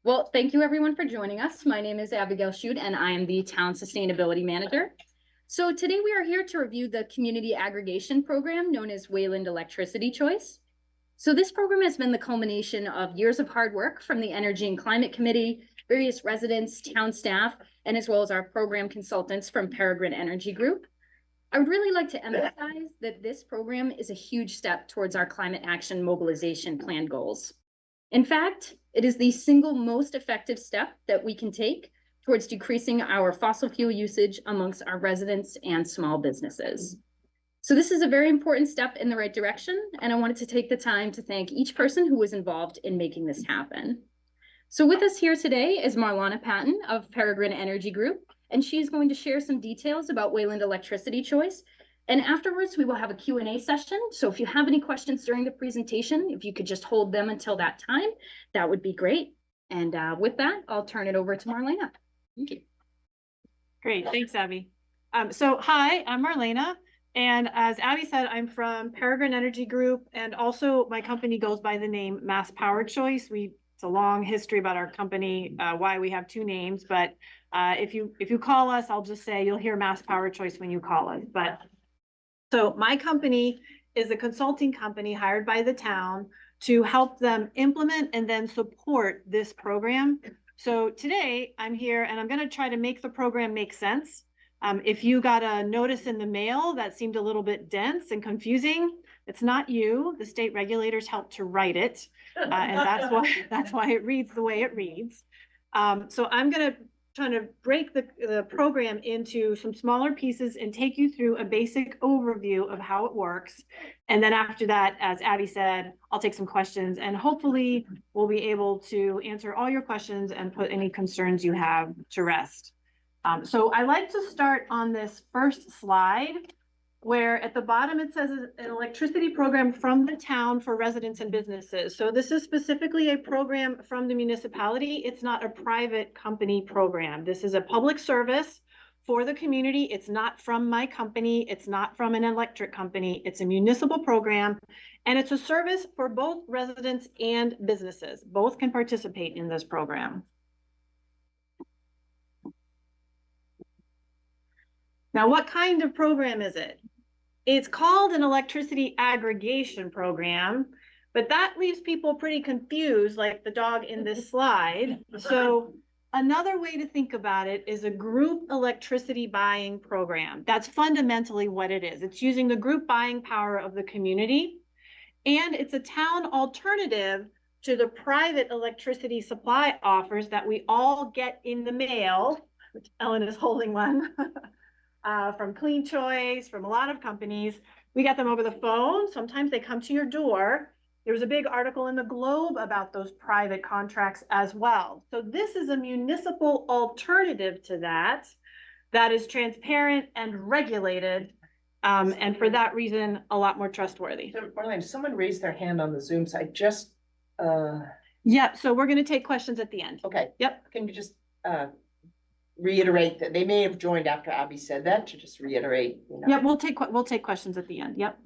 Well, thank you everyone for joining us. My name is Abigail Shute and I am the Town Sustainability Manager. So today we are here to review the community aggregation program known as Wayland Electricity Choice. So this program has been the culmination of years of hard work from the Energy and Climate Committee, various residents, town staff, and as well as our program consultants from Peregrine Energy Group. I would really like to emphasize that this program is a huge step towards our climate action mobilization plan goals. In fact, it is the single most effective step that we can take towards decreasing our fossil fuel usage amongst our residents and small businesses. So this is a very important step in the right direction, and I wanted to take the time to thank each person who was involved in making this happen. So with us here today is Marlana Patton of Peregrine Energy Group, and she is going to share some details about Wayland Electricity Choice. And afterwards, we will have a Q&A session. So if you have any questions during the presentation, if you could just hold them until that time, that would be great. And with that, I'll turn it over to Marlena. Thank you. Great, thanks, Abby. So hi, I'm Marlena. And as Abby said, I'm from Peregrine Energy Group, and also my company goes by the name Mass Power Choice. It's a long history about our company, why we have two names, but if you call us, I'll just say you'll hear Mass Power Choice when you call us. So my company is a consulting company hired by the town to help them implement and then support this program. So today I'm here and I'm going to try to make the program make sense. If you got a notice in the mail that seemed a little bit dense and confusing, it's not you. The state regulators helped to write it, and that's why it reads the way it reads. So I'm going to trying to break the program into some smaller pieces and take you through a basic overview of how it works. And then after that, as Abby said, I'll take some questions and hopefully we'll be able to answer all your questions and put any concerns you have to rest. So I like to start on this first slide, where at the bottom it says an electricity program from the town for residents and businesses. So this is specifically a program from the municipality. It's not a private company program. This is a public service for the community. It's not from my company. It's not from an electric company. It's a municipal program, and it's a service for both residents and businesses. Both can participate in this program. Now, what kind of program is it? It's called an electricity aggregation program, but that leaves people pretty confused, like the dog in this slide. So another way to think about it is a group electricity buying program. That's fundamentally what it is. It's using the group buying power of the community, and it's a town alternative to the private electricity supply offers that we all get in the mail, which Ellen is holding one. From Clean Choice, from a lot of companies. We get them over the phone. Sometimes they come to your door. There was a big article in the Globe about those private contracts as well. So this is a municipal alternative to that is transparent and regulated, and for that reason, a lot more trustworthy. So, Marlene, someone raised their hand on the Zoom side. Just yeah, so we're going to take questions at the end. Okay. Yep. Can you just reiterate that they may have joined after Abby said that, to just reiterate, you know? Yeah, we'll take questions at the end. Yep.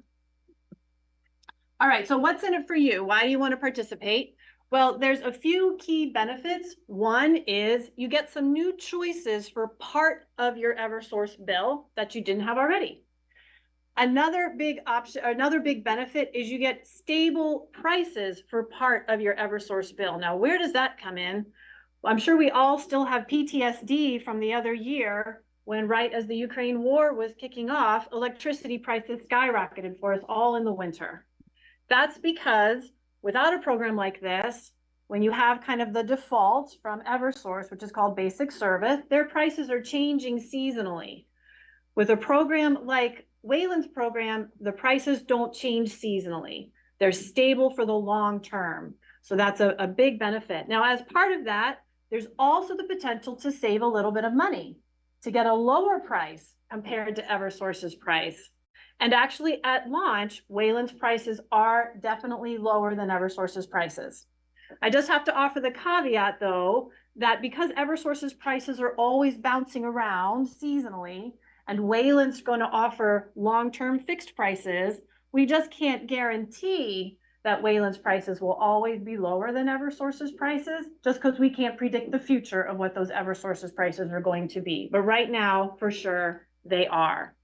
All right, so what's in it for you? Why do you want to participate? Well, there's a few key benefits. One is you get some new choices for part of your Eversource bill that you didn't have already. Another big benefit is you get stable prices for part of your Eversource bill. Now, where does that come in? I'm sure we all still have PTSD from the other year when, right as the Ukraine war was kicking off, electricity prices skyrocketed for us all in the winter. That's because without a program like this, when you have kind of the default from Eversource, which is called basic service, their prices are changing seasonally. With a program like Wayland's program, the prices don't change seasonally. They're stable for the long term. So that's a big benefit. Now, as part of that, there's also the potential to save a little bit of money, to get a lower price compared to Eversource's price. And actually at launch, Wayland's prices are definitely lower than Eversource's prices. I just have to offer the caveat though, that because Eversource's prices are always bouncing around seasonally, and Wayland's going to offer long-term fixed prices, we just can't guarantee that Wayland's prices will always be lower than Eversource's prices, just because we can't predict the future of what those Eversource's prices are going to be. But right now, for sure, they are.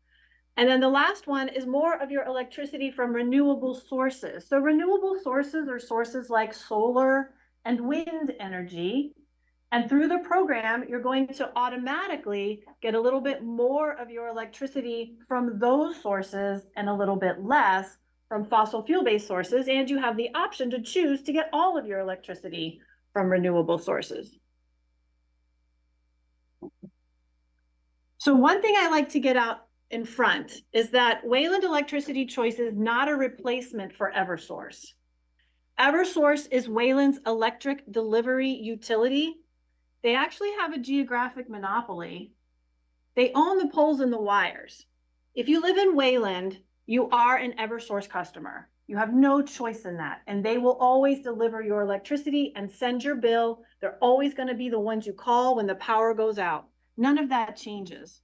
And then the last one is more of your electricity from renewable sources. So renewable sources are sources like solar and wind energy. And through the program, you're going to automatically get a little bit more of your electricity from those sources and a little bit less from fossil fuel-based sources. And you have the option to choose to get all of your electricity from renewable sources. So one thing I like to get out in front is that Wayland Electricity Choice is not a replacement for Eversource. Eversource is Wayland's electric delivery utility. They actually have a geographic monopoly. They own the poles and the wires. If you live in Wayland, you are an Eversource customer. You have no choice in that. And they will always deliver your electricity and send your bill. They're always going to be the ones you call when the power goes out. None of that changes.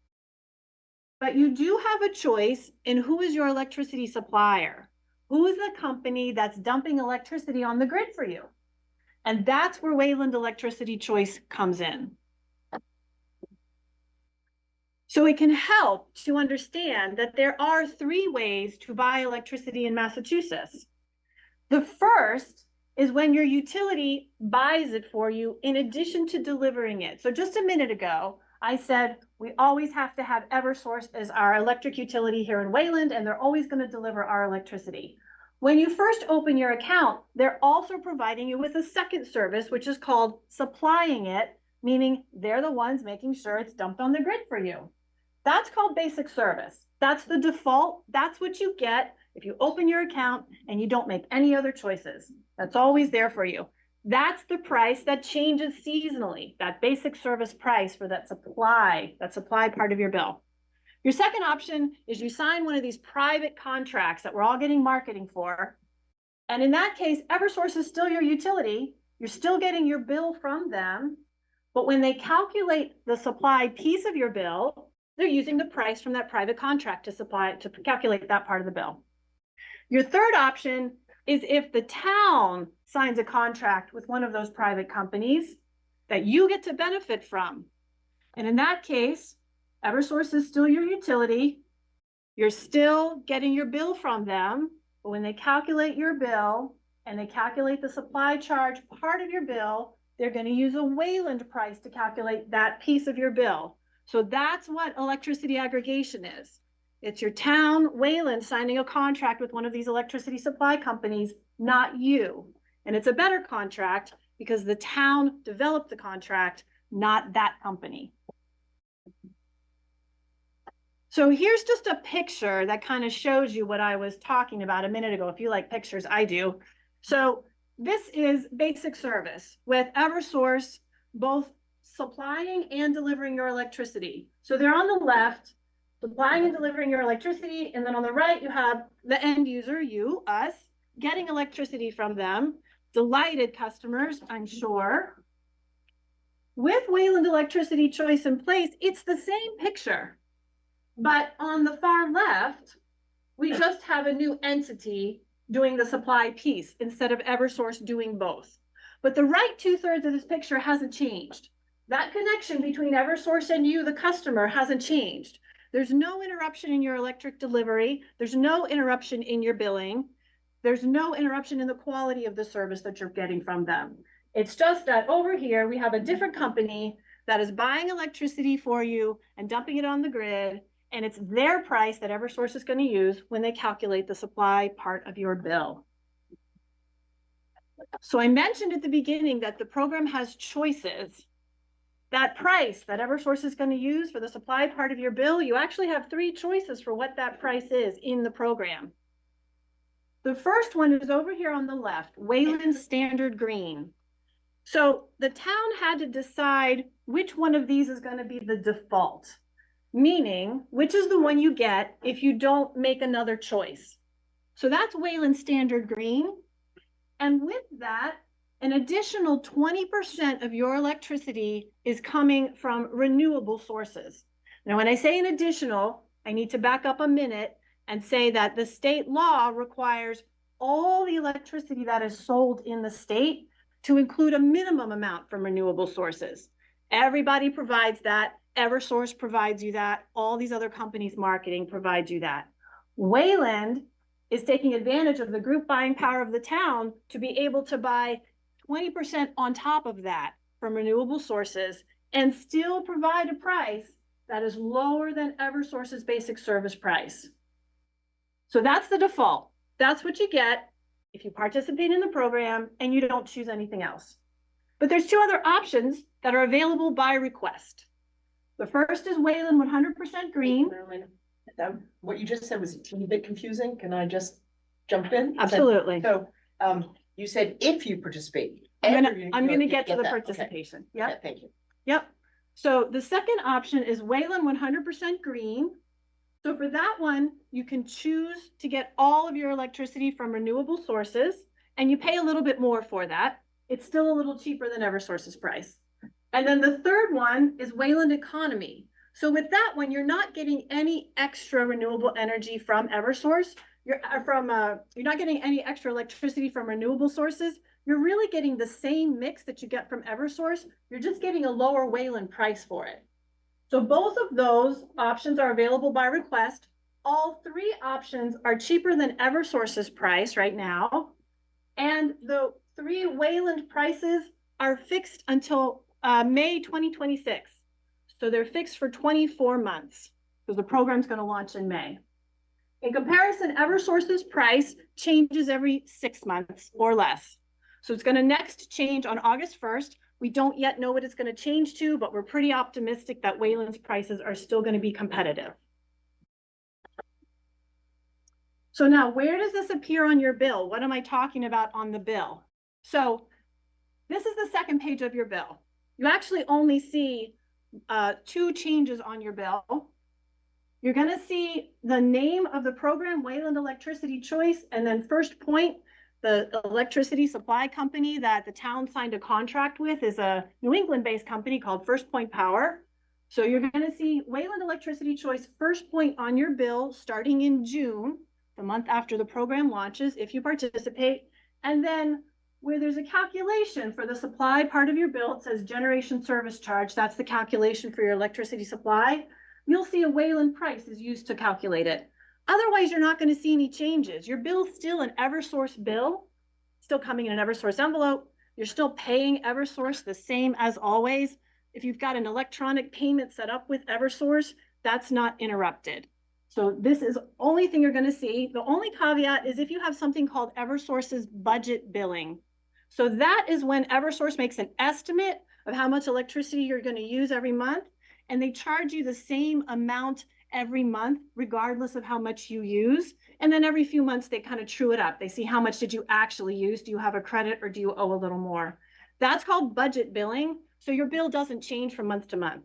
But you do have a choice in who is your electricity supplier. Who is the company that's dumping electricity on the grid for you? And that's where Wayland Electricity Choice comes in. So it can help to understand that there are 3 ways to buy electricity in Massachusetts. The first is when your utility buys it for you in addition to delivering it. So just a minute ago, I said we always have to have Eversource as our electric utility here in Wayland, and they're always going to deliver our electricity. When you first open your account, they're also providing you with a second service, which is called supplying it, meaning they're the ones making sure it's dumped on the grid for you. That's called basic service. That's the default. That's what you get if you open your account and you don't make any other choices. That's always there for you. That's the price that changes seasonally, that basic service price for that supply part of your bill. Your second option is you sign one of these private contracts that we're all getting marketing for. And in that case, Eversource is still your utility. You're still getting your bill from them. But when they calculate the supply piece of your bill, they're using the price from that private contract to calculate that part of the bill. Your third option is if the town signs a contract with one of those private companies that you get to benefit from. And in that case, Eversource is still your utility. You're still getting your bill from them, but when they calculate your bill and they calculate the supply charge part of your bill, they're going to use a Wayland price to calculate that piece of your bill. So that's what electricity aggregation is. It's your town, Wayland, signing a contract with one of these electricity supply companies, not you. And it's a better contract because the town developed the contract, not that company. So here's just a picture that kind of shows you what I was talking about a minute ago. If you like pictures, I do. So this is basic service with Eversource, both supplying and delivering your electricity. So they're on the left, supplying and delivering your electricity. And then on the right, you have the end user, you, us, getting electricity from them. Delighted customers, I'm sure. With Wayland Electricity Choice in place, it's the same picture. But on the far left, we just have a new entity doing the supply piece instead of Eversource doing both. But the right 2/3 of this picture hasn't changed. That connection between Eversource and you, the customer, hasn't changed. There's no interruption in your electric delivery. There's no interruption in your billing. There's no interruption in the quality of the service that you're getting from them. It's just that over here, we have a different company that is buying electricity for you and dumping it on the grid. And it's their price that Eversource is going to use when they calculate the supply part of your bill. So I mentioned at the beginning that the program has choices. That price that Eversource is going to use for the supply part of your bill, you actually have 3 choices for what that price is in the program. The first one is over here on the left, Wayland Standard Green. So the town had to decide which one of these is going to be the default, meaning which is the one you get if you don't make another choice. So that's Wayland Standard Green. And with that, an additional 20% of your electricity is coming from renewable sources. Now, when I say an additional, I need to back up a minute and say that the state law requires all the electricity that is sold in the state to include a minimum amount from renewable sources. Everybody provides that. Eversource provides you that. All these other companies marketing provides you that. Wayland is taking advantage of the group buying power of the town to be able to buy 20% on top of that from renewable sources and still provide a price that is lower than Eversource's basic service price. So that's the default. That's what you get if you participate in the program and you don't choose anything else. But there's two other options that are available by request. The first is Wayland 100% green. What you just said was a teeny bit confusing. Can I just jump in? Absolutely. So, you said if you participate. I'm gonna get to the participation. Okay. Yep. Yeah, thank you. Yep. So the second option is Wayland 100% green. So for that one, you can choose to get all of your electricity from renewable sources, and you pay a little bit more for that. It's still a little cheaper than Eversource's price. And then the third one is Wayland Economy. So with that one, you're not getting any extra renewable energy from Eversource. You're not getting any extra electricity from renewable sources. You're really getting the same mix that you get from Eversource. You're just getting a lower Wayland price for it. So both of those options are available by request. All three options are cheaper than Eversource's price right now. And the three Wayland prices are fixed until May 2026. So they're fixed for 24 months because the program's going to launch in May. In comparison, Eversource's price changes every 6 months or less. So it's going to next change on August 1st. We don't yet know what it's going to change to, but we're pretty optimistic that Wayland's prices are still going to be competitive. So now, where does this appear on your bill? What am I talking about on the bill? So this is the second page of your bill. You actually only see two changes on your bill. You're going to see the name of the program, Wayland Electricity Choice, and then first point, the electricity supply company that the town signed a contract with is a New England-based company called First Point Power. So you're going to see Wayland Electricity Choice First Point on your bill starting in June, the month after the program launches, if you participate. And then where there's a calculation for the supply part of your bill, it says generation service charge. That's the calculation for your electricity supply. You'll see a Wayland price is used to calculate it. Otherwise, you're not going to see any changes. Your bill's still an Eversource bill, still coming in an Eversource envelope. You're still paying Eversource the same as always. If you've got an electronic payment set up with Eversource, that's not interrupted. So this is the only thing you're going to see. The only caveat is if you have something called Eversource's budget billing. So that is when Eversource makes an estimate of how much electricity you're going to use every month, and they charge you the same amount every month, regardless of how much you use. And then every few months, they kind of true it up. They see how much did you actually use? Do you have a credit or do you owe a little more? That's called budget billing. So your bill doesn't change from month to month.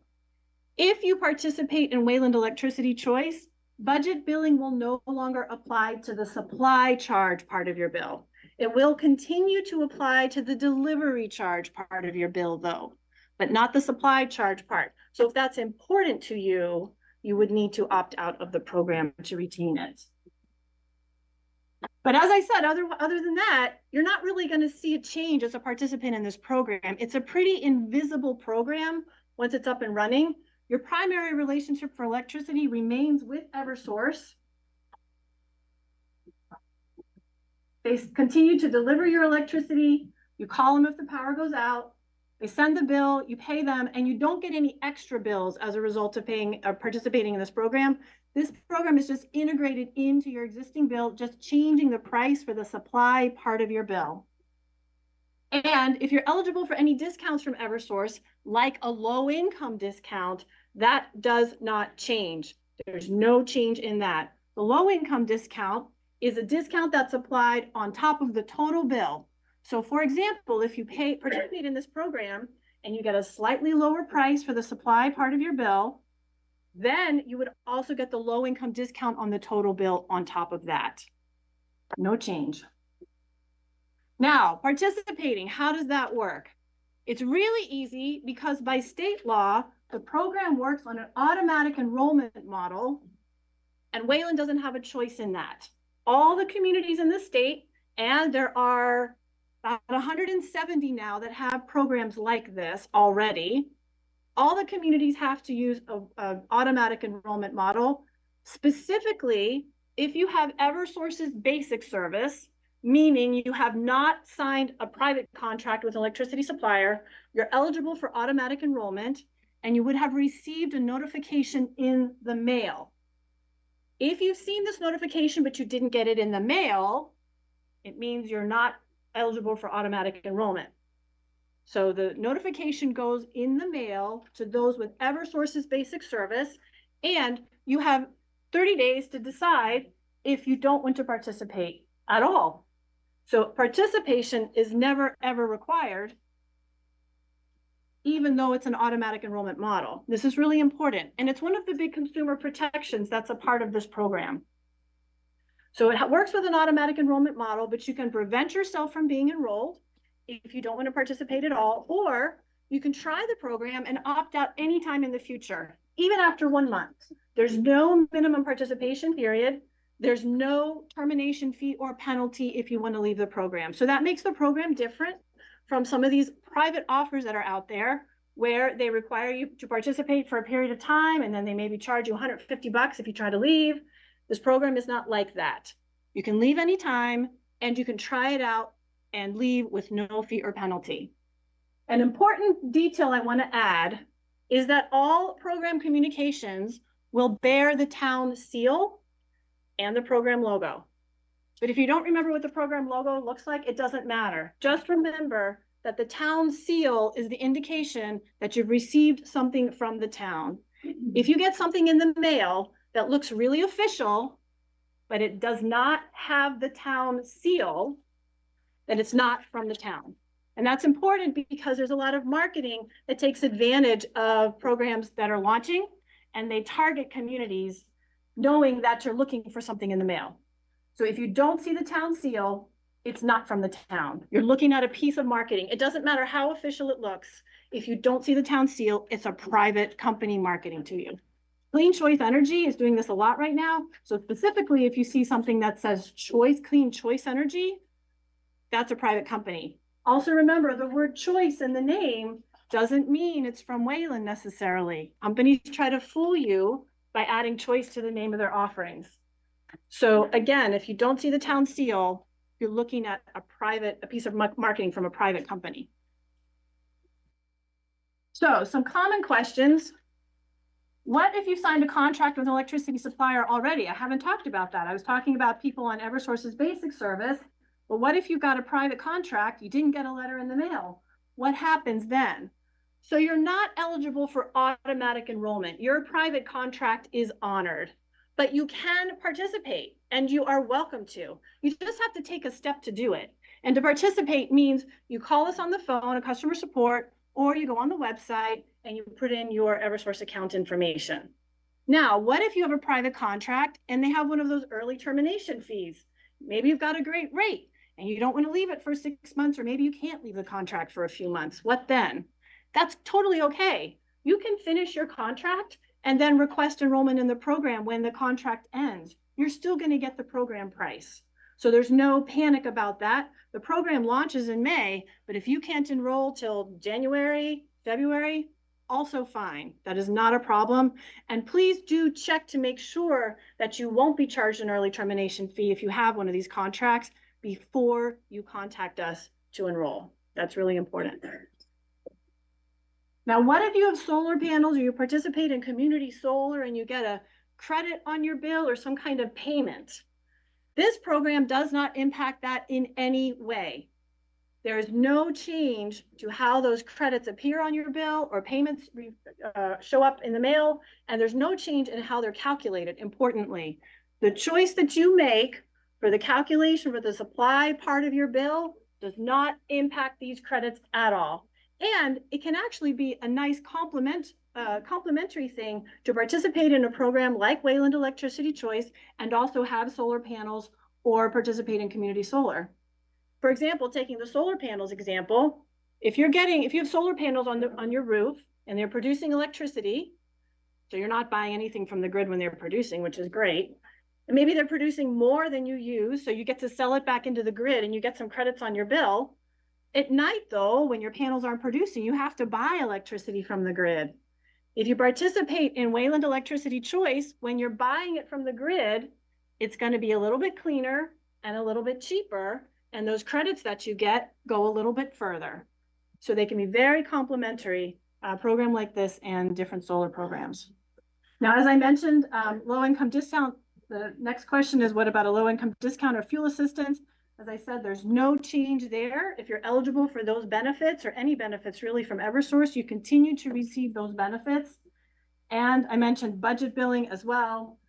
If you participate in Wayland Electricity Choice, budget billing will no longer apply to the supply charge part of your bill. It will continue to apply to the delivery charge part of your bill though, but not the supply charge part. So if that's important to you, you would need to opt out of the program to retain it. But as I said, other than that, you're not really going to see a change as a participant in this program. It's a pretty invisible program once it's up and running. Your primary relationship for electricity remains with Eversource. They continue to deliver your electricity. You call them if the power goes out. They send the bill, you pay them, and you don't get any extra bills as a result of participating in this program. This program is just integrated into your existing bill, just changing the price for the supply part of your bill. And if you're eligible for any discounts from Eversource, like a low income discount, that does not change. There's no change in that. The low income discount is a discount that's applied on top of the total bill. So for example, if you participate in this program and you get a slightly lower price for the supply part of your bill, then you would also get the low income discount on the total bill on top of that. No change. Now, participating, how does that work? It's really easy because by state law, the program works on an automatic enrollment model, and Wayland doesn't have a choice in that. All the communities in the state And there are about 170 now that have programs like this already. All the communities have to use an automatic enrollment model. Specifically, if you have Eversource's basic service, meaning you have not signed a private contract with an electricity supplier, you're eligible for automatic enrollment, and you would have received a notification in the mail. If you've seen this notification, but you didn't get it in the mail, it means you're not eligible for automatic enrollment. So the notification goes in the mail to those with Eversource's basic service, and you have 30 days to decide if you don't want to participate at all. So participation is never, ever required, even though it's an automatic enrollment model. This is really important, and it's one of the big consumer protections that's a part of this program. So it works with an automatic enrollment model, but you can prevent yourself from being enrolled if you don't want to participate at all, or you can try the program and opt out anytime in the future, even after 1 month. There's no minimum participation period. There's no termination fee or penalty if you want to leave the program. So that makes the program different from some of these private offers that are out there where they require you to participate for a period of time, and then they maybe charge you $150 if you try to leave. This program is not like that. You can leave anytime, and you can try it out and leave with no fee or penalty. An important detail I want to add is that all program communications will bear the town seal and the program logo. But if you don't remember what the program logo looks like, it doesn't matter. Just remember that the town seal is the indication that you've received something from the town. If you get something in the mail that looks really official, but it does not have the town seal, then it's not from the town. And that's important because there's a lot of marketing that takes advantage of programs that are launching, and they target communities knowing that you're looking for something in the mail. So if you don't see the town seal, it's not from the town. You're looking at a piece of marketing. It doesn't matter how official it looks. If you don't see the town seal, it's a private company marketing to you. Clean Choice Energy is doing this a lot right now. So specifically, if you see something that says Clean Choice Energy, that's a private company. Also remember, the word choice in the name doesn't mean it's from Wayland necessarily. Companies try to fool you by adding choice to the name of their offerings. So again, if you don't see the town seal, you're looking at a piece of marketing from a private company. So some common questions. What if you signed a contract with an electricity supplier already? I haven't talked about that. I was talking about people on Eversource's basic service. But what if you've got a private contract, you didn't get a letter in the mail? What happens then? So you're not eligible for automatic enrollment. Your private contract is honored, but you can participate, and you are welcome to. You just have to take a step to do it. And to participate means you call us on the phone, a customer support, or you go on the website and you put in your Eversource account information. Now, what if you have a private contract and they have one of those early termination fees? Maybe you've got a great rate and you don't want to leave it for 6 months, or maybe you can't leave the contract for a few months. What then? That's totally okay. You can finish your contract and then request enrollment in the program when the contract ends. You're still going to get the program price. So there's no panic about that. The program launches in May, but if you can't enroll till January, February, also fine. That is not a problem. And please do check to make sure that you won't be charged an early termination fee if you have one of these contracts before you contact us to enroll. That's really important. Now, what if you have solar panels or you participate in community solar and you get a credit on your bill or some kind of payment? This program does not impact that in any way. There is no change to how those credits appear on your bill or payments show up in the mail, and there's no change in how they're calculated, importantly. The choice that you make for the calculation for the supply part of your bill does not impact these credits at all. And it can actually be a nice complementary thing to participate in a program like Wayland Electricity Choice and also have solar panels or participate in community solar. For example, taking the solar panels example, if you have solar panels on your roof and they're producing electricity, so you're not buying anything from the grid when they're producing, which is great. and maybe they're producing more than you use, so you get to sell it back into the grid and you get some credits on your bill. At night, though, when your panels aren't producing, you have to buy electricity from the grid. If you participate in Wayland Electricity Choice, when you're buying it from the grid, it's going to be a little bit cleaner and a little bit cheaper, and those credits that you get go a little bit further. So they can be very complementary, a program like this and different solar programs. Now, as I mentioned, low-income discount, the next question is, what about a low-income discount or fuel assistance? As I said, there's no change there. If you're eligible for those benefits or any benefits really from Eversource, you continue to receive those benefits. And I mentioned budget billing as well.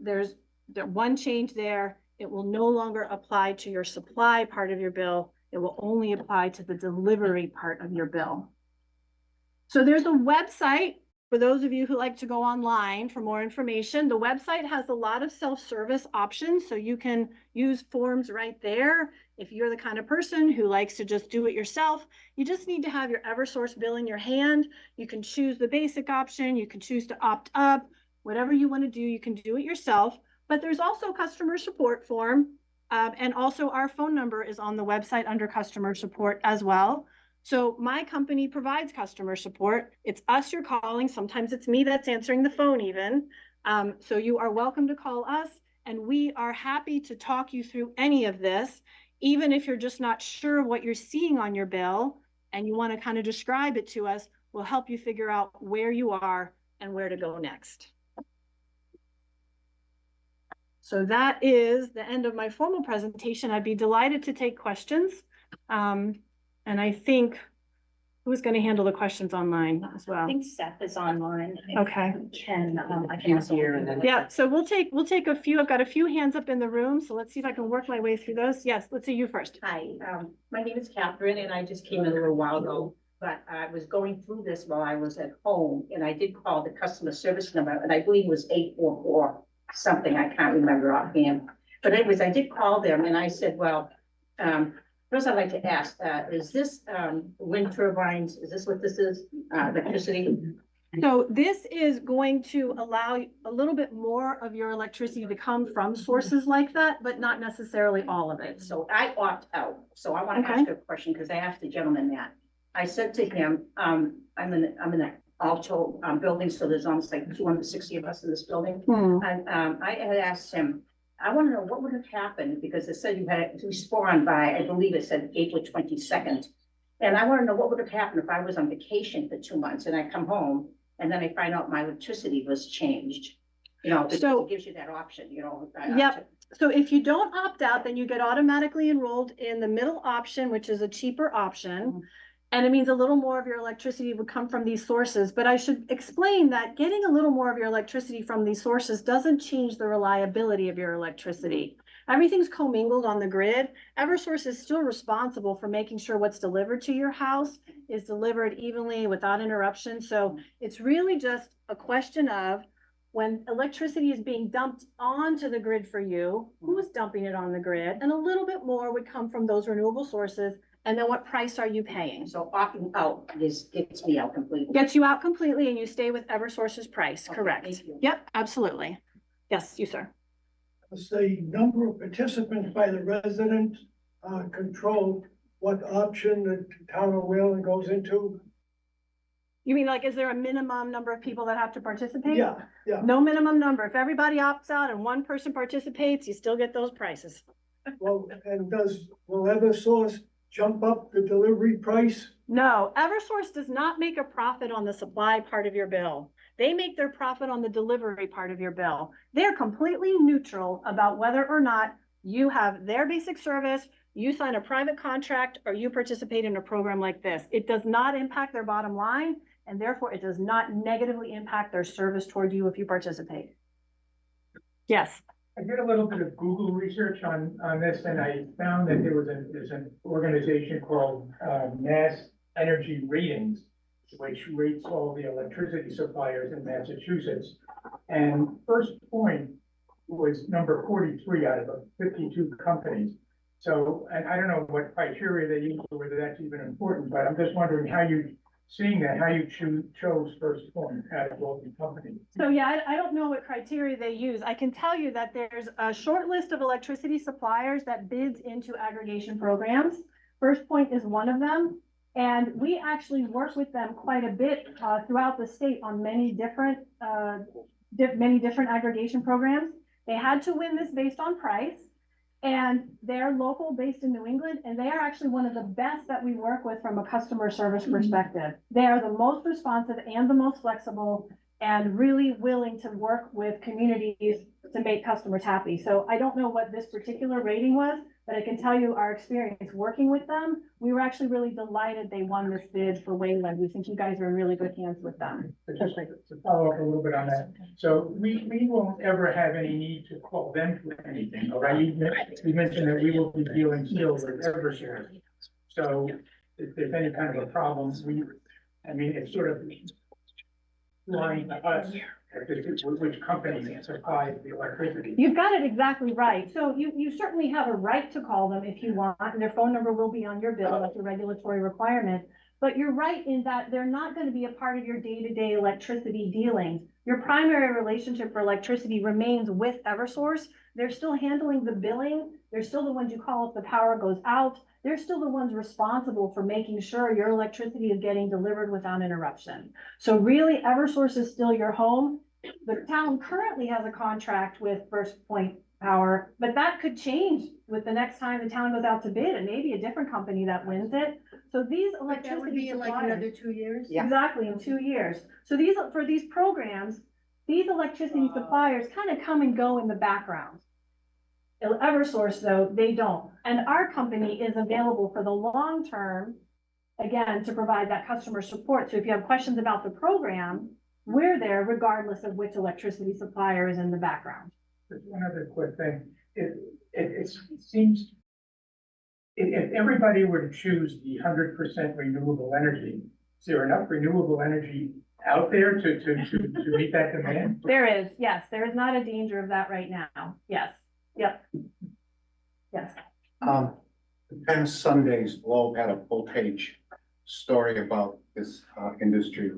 There's one change there. It will no longer apply to your supply part of your bill. It will only apply to the delivery part of your bill. So there's a website for those of you who like to go online for more information. The website has a lot of self-service options, so you can use forms right there. If you're the kind of person who likes to just do it yourself, you just need to have your Eversource bill in your hand. You can choose the basic option. You can choose to opt up. Whatever you want to do, you can do it yourself. But there's also a customer support form. And also our phone number is on the website under customer support as well. So my company provides customer support. It's us you're calling. Sometimes it's me that's answering the phone even. So you are welcome to call us, and we are happy to talk you through any of this, even if you're just not sure of what you're seeing on your bill and you want to kind of describe it to us. We'll help you figure out where you are and where to go next. So that is the end of my formal presentation. I'd be delighted to take questions. And I think, who's going to handle the questions online as well? I think Seth is online. Okay. I can also hear. And then Yeah, so we'll take a few. I've got a few hands up in the room, so let's see if I can work my way through those. Yes, let's see you first. Hi, my name is Catherine, and I just came in a little while ago, but I was going through this while I was at home, and I did call the customer service number, and I believe it was 844 something. I can't remember offhand. But anyways, I did call them, and I said, well, first I'd like to ask, is this wind turbines, is this what this is, electricity? So this is going to allow a little bit more of your electricity to come from sources like that, but not necessarily all of it. So I opt out. So I want to ask a question, because I asked the gentleman that. I said to him, I'm in an Alto building, so there's almost like 260 of us in this building. And I had asked him, I want to know what would have happened, because it said you had to respond by, I believe it said April 22nd. And I want to know what would have happened if I was on vacation for 2 months and I come home and then I find out my electricity was changed. You know, So it gives you that option, you know. Yep. So if you don't opt out, then you get automatically enrolled in the middle option, which is a cheaper option. And it means a little more of your electricity would come from these sources. But I should explain that getting a little more of your electricity from these sources doesn't change the reliability of your electricity. Everything's commingled on the grid. Eversource is still responsible for making sure what's delivered to your house is delivered evenly without interruption. So it's really just a question of, when electricity is being dumped onto the grid for you, who's dumping it on the grid? And a little bit more would come from those renewable sources. And then what price are you paying? So opting out gets me out completely. Gets you out completely, and you stay with Eversource's price, Okay, correct? thank you. Yep, absolutely. Yes, you, sir. Does the number of participants by the resident control what option the town of Wayland goes into? You mean, like, is there a minimum number of people that have to participate? Yeah. No minimum number. If everybody opts out and one person participates, you still get those prices. Well, and will Eversource jump up the delivery price? No, Eversource does not make a profit on the supply part of your bill. They make their profit on the delivery part of your bill. They're completely neutral about whether or not you have their basic service, you sign a private contract, or you participate in a program like this. It does not impact their bottom line, and therefore it does not negatively impact their service toward you if you participate. Yes. I did a little bit of Google research on this, and I found that there's an organization called Mass Energy Ratings, which rates all the electricity suppliers in Massachusetts. And First Point was number 43 out of 52 companies. So, and I don't know what criteria they use or whether that's even important, but I'm just wondering how you seeing that, how you chose First Point out of all the companies. So yeah, I don't know what criteria they use. I can tell you that there's a short list of electricity suppliers that bids into aggregation programs. First Point is one of them. And we actually work with them quite a bit throughout the state on many different aggregation programs. They had to win this based on price. And they're local, based in New England, and they are actually one of the best that we work with from a customer service perspective. They are the most responsive and the most flexible and really willing to work with communities to make customers happy. So I don't know what this particular rating was, but I can tell you our experience working with them. We were actually really delighted they won this bid for Wayland. We think you guys are in really good hands with them. But just to follow up a little bit on that, so we won't ever have any need to call them for anything, all right? You mentioned that we will be dealing still with Eversource. So if there's any kind of a problem, it's sort of lying to us, which company supplies the electricity. You've got it exactly right. So you certainly have a right to call them if you want, and their phone number will be on your bill. That's a regulatory requirement. But you're right in that they're not going to be a part of your day-to-day electricity dealings. Your primary relationship for electricity remains with Eversource. They're still handling the billing. They're still the ones you call if the power goes out. They're still the ones responsible for making sure your electricity is getting delivered without interruption. So really, Eversource is still your home. The town currently has a contract with First Point Power, but that could change with the next time the town goes out to bid. It may be a different company that wins it. So these electricity suppliers, 2 years? Yeah. exactly, in 2 years. So for these programs, these electricity suppliers kind of come and go in the background. Eversource, though, they don't. And our company is available for the long term, again, to provide that customer support. So if you have questions about the program, we're there regardless of which electricity supplier is in the background. Just one other quick thing. It seems if everybody were to choose the 100% renewable energy, is there enough renewable energy out there to meet that demand? There is, yes, there is not a danger of that right now. Yes, yep. Yes. The past Sunday's Globe had a full-page story about this industry.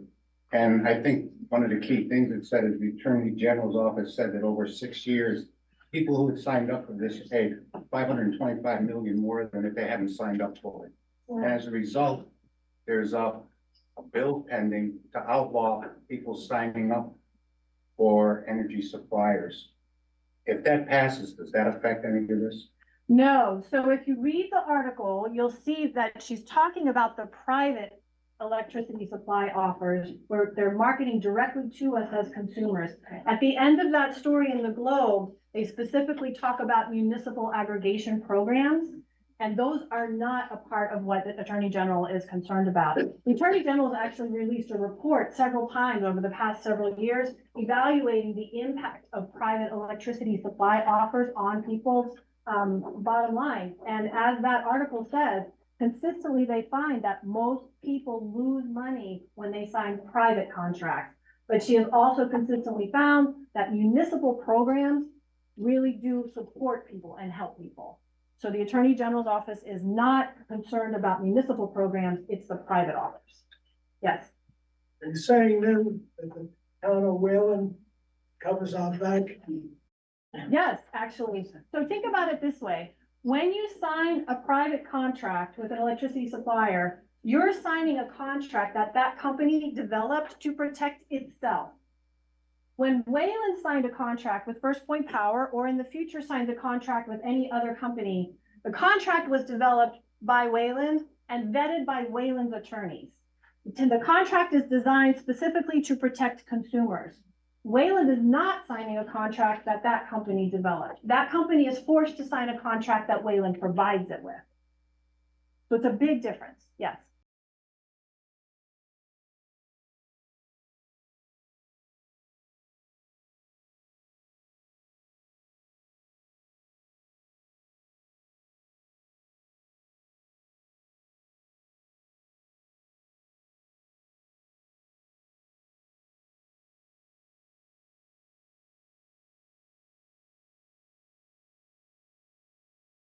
And I think one of the key things it said is the Attorney General's office said that over 6 years, people who had signed up for this paid 525 million more than if they hadn't signed up for it. And as a result, there's a bill pending to outlaw people signing up for energy suppliers. If that passes, does that affect any of this? No, so if you read the article, you'll see that she's talking about the private electricity supply offers where they're marketing directly to us as consumers. At the end of that story in the Globe, they specifically talk about municipal aggregation programs, and those are not a part of what the Attorney General is concerned about. The Attorney General has actually released a report several times over the past several years evaluating the impact of private electricity supply offers on people's bottom line. And as that article says, consistently they find that most people lose money when they sign private contracts. But she has also consistently found that municipal programs really do support people and help people. So the Attorney General's office is not concerned about municipal programs, it's the private offers. Yes. Are you saying then that the town of Wayland covers our back? Yes, actually. So think about it this way. When you sign a private contract with an electricity supplier, you're signing a contract that that company developed to protect itself. When Wayland signed a contract with First Point Power, or in the future signs a contract with any other company, the contract was developed by Wayland and vetted by Wayland's attorneys. The contract is designed specifically to protect consumers. Wayland is not signing a contract that that company developed. That company is forced to sign a contract that Wayland provides it with. So it's a big difference, yes.